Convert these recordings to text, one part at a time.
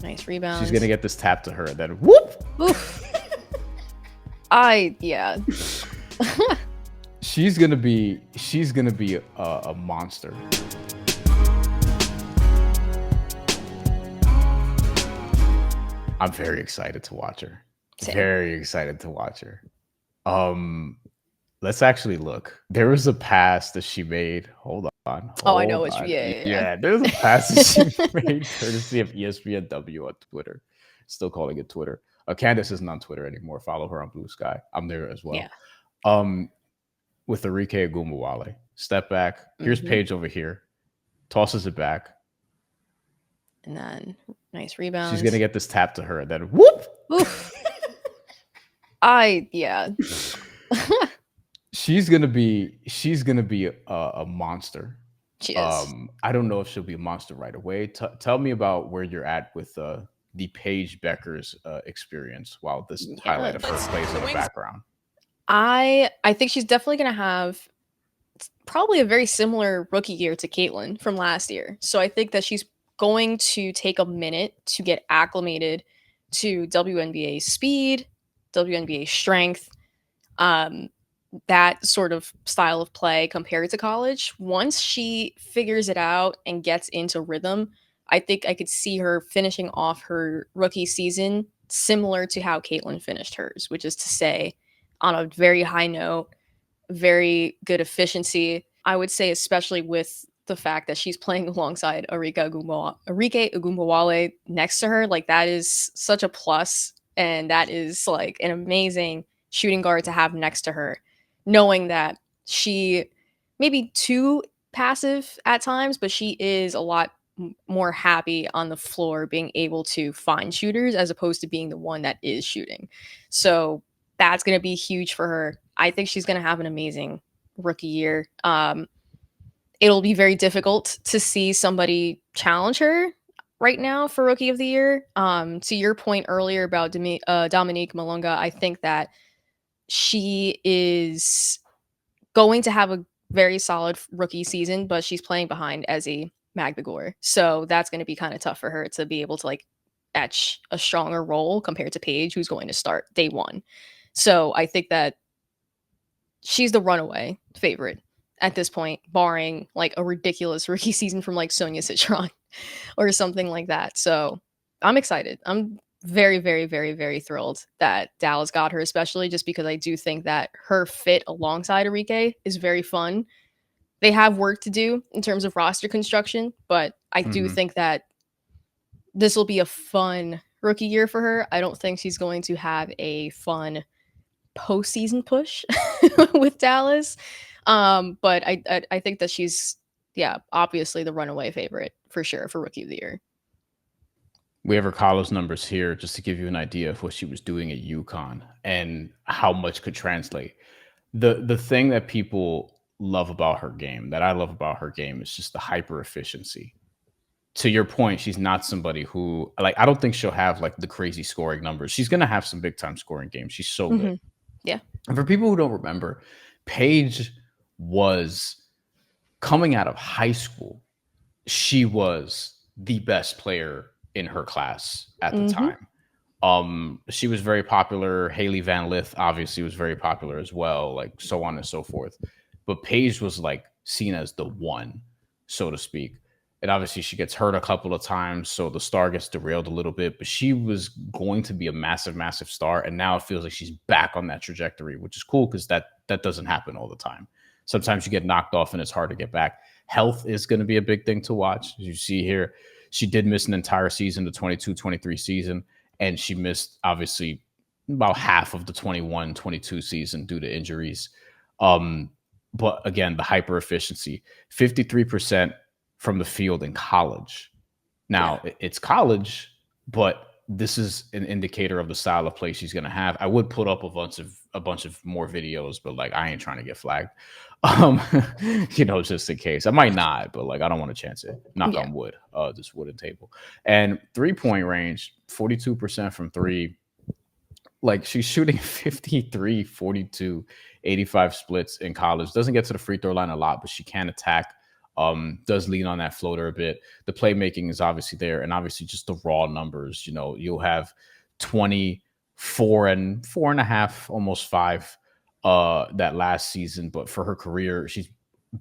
Nice rebound. She's gonna get this tap to her, and then whoop. Oof. Yeah. She's gonna be a monster. I'm very excited to watch her. Same. Very excited to watch her. Let's actually look. There was a pass that she made. Hold on. I know which. Yeah. There's a pass that she made courtesy of ESPNW on Twitter. Still calling it Twitter. Candace isn't on Twitter anymore. Follow her on BlueSky. I'm there as well. Yeah. With Arike Ogunbowale. Step back. Here's Paige over here. Tosses it back. And then nice rebound. She's gonna get this tap to her, and then whoop. Oof. Yeah. She's gonna be a monster. She is. I don't know if she'll be a monster right away. Tell me about where you're at with the Paige Bueckers experience while this highlight of her plays in the background. I think she's definitely going to have probably a very similar rookie year to Caitlin from last year. So I think that she's going to take a minute to get acclimated to WNBA speed, WNBA strength, that sort of style of play compared to college. Once she figures it out and gets into rhythm, I think I could see her finishing off her rookie season similar to how Caitlin finished hers, which is to say on a very high note, very good efficiency. I would say especially with the fact that she's playing alongside Arike Ogunbowale next to her, like that is such a plus, and that is like an amazing shooting guard to have next to her, knowing that she may be too passive at times, but she is a lot more happy on the floor being able to find shooters as opposed to being the one that is shooting. So that's going to be huge for her. I think she's going to have an amazing rookie year. It'll be very difficult to see somebody challenge her right now for rookie of the year. To your point earlier about Dominique Malunga, I think that she is going to have a very solid rookie season, but she's playing behind Ezi Magbegor. So that's going to be kind of tough for her to be able to like etch a stronger role compared to Paige, who's going to start day one. So I think that she's the runaway favorite at this point, barring like a ridiculous rookie season from like Sonia Citron or something like that. So I'm excited. I'm very, very, very, very thrilled that Dallas got her, especially just because I do think that her fit alongside Arike is very fun. They have work to do in terms of roster construction, but I do think that this will be a fun rookie year for her. I don't think she's going to have a fun postseason push with Dallas. But I think that she's, obviously the runaway favorite for sure for rookie of the year. We have her college numbers here just to give you an idea of what she was doing at UConn and how much could translate. The thing that people love about her game, that I love about her game, is just the hyper efficiency. To your point, she's not somebody who, like, I don't think she'll have like the crazy scoring numbers. She's going to have some big time scoring games. She's so good. Yeah. And for people who don't remember, Paige was coming out of high school. She was the best player in her class at the time. She was very popular. Haley Van Lith obviously was very popular as well, like so on and so forth. But Paige was like seen as the one, so to speak. And obviously she gets hurt a couple of times, so the star gets derailed a little bit. But she was going to be a massive, massive star. And now it feels like she's back on that trajectory, which is cool because that doesn't happen all the time. Sometimes you get knocked off and it's hard to get back. Health is going to be a big thing to watch. As you see here, she did miss an entire season, the 22-23 season. And she missed, obviously, about half of the 21-22 season due to injuries. But again, the hyper efficiency, 53% from the field in college. Now, it's college, but this is an indicator of the style of play she's going to have. I would put up a bunch of more videos, but like I ain't trying to get flagged, just in case. I might not, but like I don't want to chance it. Knock on wood, this wooden table. And 3-point range, 42% from three. Like she's shooting 53, 42, 85 splits in college. Doesn't get to the free throw line a lot, but she can attack. Does lean on that floater a bit. The playmaking is obviously there, and obviously just the raw numbers. You'll have 24 and 4.5, almost 5 that last season, but for her career, she's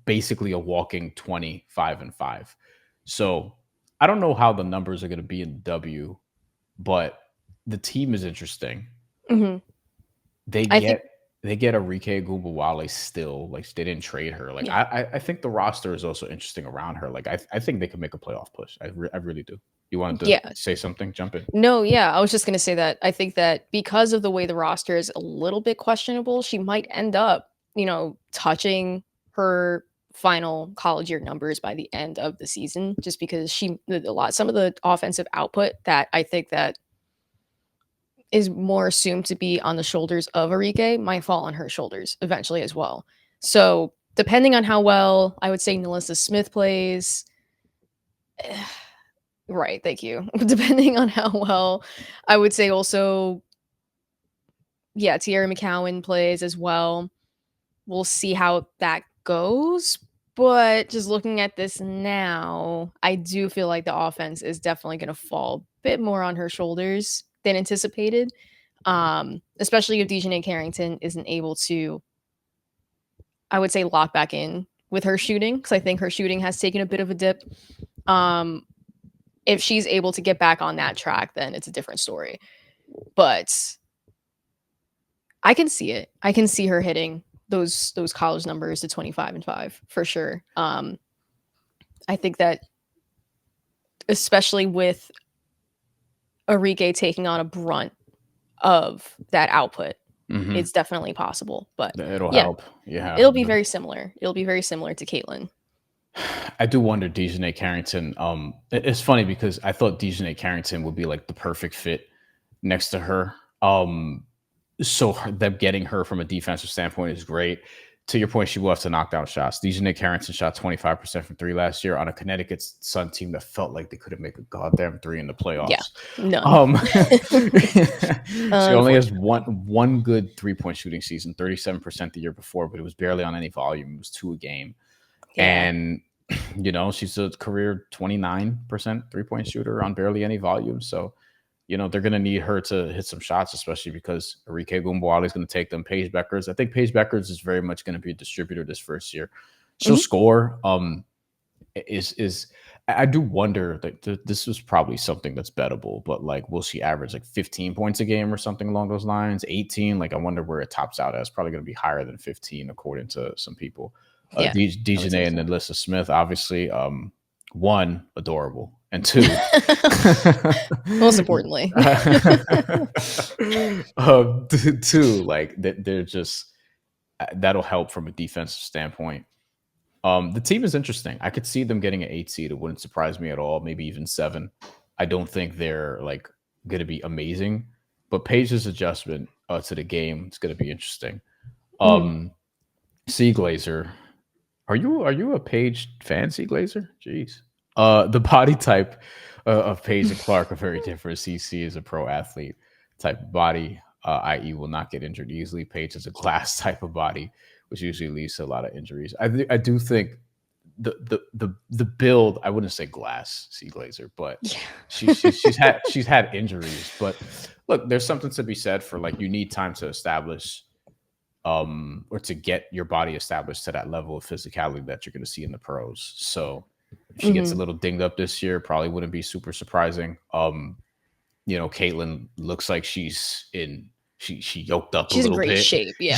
basically a walking 25 and 5. So I don't know how the numbers are going to be in W, but the team is interesting. Mm-hmm. They I think, get they get Arike Gubawale still. Like they didn't trade her. Like yeah. I think the roster is also interesting around her. Like I think they could make a playoff push. I really do. You wanted to Yeah. say something? Jump in. No, yeah, I was just gonna say that I think that because of the way the roster is a little bit questionable, she might end up, touching her final college year numbers by the end of the season, just because some of the offensive output that I think that is more assumed to be on the shoulders of Arike might fall on her shoulders eventually as well. So depending on how well I would say Nalissa Smith plays, right, thank you. Depending on how well, I would say also, yeah, Tierra McCowan plays as well. We'll see how that goes. But just looking at this now, I do feel like the offense is definitely going to fall a bit more on her shoulders than anticipated. Especially if Dejanay Carrington isn't able to, I would say, lock back in with her shooting, because I think her shooting has taken a bit of a dip. If she's able to get back on that track, then it's a different story. But I can see it. I can see her hitting those college numbers to 25 and 5 for sure. I think that especially with Arike taking on a brunt of that output, it's definitely possible. But It'll yeah, help. Yeah. it'll be very similar. It'll be very similar to Caitlin. I do wonder Dejanay Carrington. It's funny because I thought Dejanay Carrington would be like the perfect fit next to her. So them getting her from a defensive standpoint is great. To your point, she will have to knock down shots. Dejanay Carrington shot 25% from 3 last year on a Connecticut Sun team that felt like they couldn't make a goddamn 3 in the Yeah, playoffs. none. She only has one good 3-point shooting season, 37% the year before, but it was barely on any volume. It was 2 a game. Yeah. And she's a career 29% 3-point shooter on barely any volume. So they're going to need her to hit some shots, especially because Arike Gumboale is going to take them. Paige Bueckers. I think Paige Bueckers is very much going to be a distributor this first year. She'll score. I do wonder that this was probably something that's bettable, but like, will she average like 15 points a game or something along those lines? 18? Like, I wonder where it tops out at. It's probably going to be higher than 15, according to some people. Yeah, Dejanay and Nalissa Smith, obviously, 1, adorable, and 2, most importantly, 2, like they're just that'll help from a defensive standpoint. The team is interesting. I could see them getting an 8 seed. It wouldn't surprise me at all. Maybe even 7. I don't think they're like going to be amazing, but Paige's adjustment to the game is going to be interesting. Sea Glazer. Are you a Paige fan, Sea Glazer? Jeez. The body type of Paige and Clark are very different. CC is a pro athlete type of body, i.e., will not get injured easily. Paige is a glass type of body, which usually leads to a lot of injuries. I do think the build. I wouldn't say glass, Sea Glazer, but yeah. she's had injuries. But look, there's something to be said for like you need time to establish. Or to get your body established to that level of physicality that you're going to see in the pros. So if she gets a little dinged up this year, probably wouldn't be super surprising. Caitlin looks like she yoked up she's a little bit. She's in great shape. Yeah,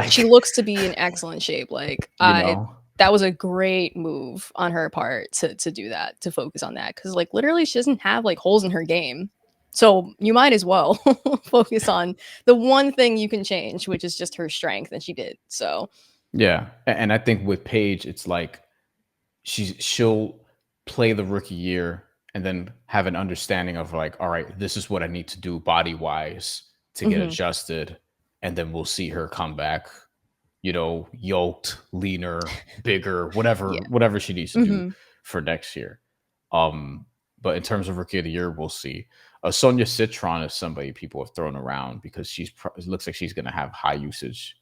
she looks to be in excellent shape. Like that was a great move on her part to do that, to focus on that, because like literally she doesn't have like holes in her game. So you might as well focus on the one thing you can change, which is just her strength, and she did. So yeah, and I think with Paige, it's like she'll play the rookie year and then have an understanding of like, all right, this is what I need to do body wise to get adjusted, and then we'll see her come back, yoked, leaner, bigger, whatever she needs to do for next year. But in terms of rookie of the year, we'll see. Sonia Citron is somebody people have thrown around because it looks like she's going to have high usage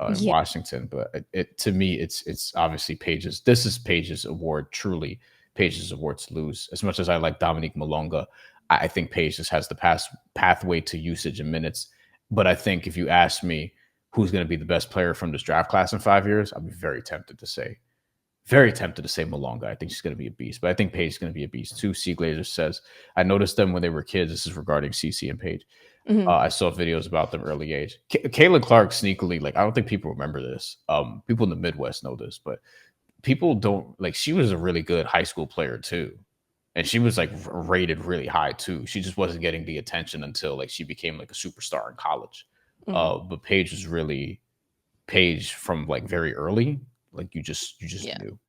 in Yeah. Washington. But to me, it's obviously Paige's. This is Paige's award. Truly, Paige's award to lose. As much as I like Dominique Malonga, I think Paige just has the pathway to usage and minutes. But I think if you ask me who's going to be the best player from this draft class in 5 years, I'd be very tempted to say Malonga. I think she's going to be a beast, but I think Paige is going to be a beast too. C. Glazer says, I noticed them when they were kids. This is regarding CC and Paige. Mhm. I saw videos about them early age. Caitlin Clark sneakily, like, I don't think people remember this. People in the Midwest know this, but people don't, like, she was a really good high school player too. And she was like rated really high too. She just wasn't getting the attention until like she became like a superstar in college. Mhm. But Paige was really Paige from like very early. Like you just Yeah. knew.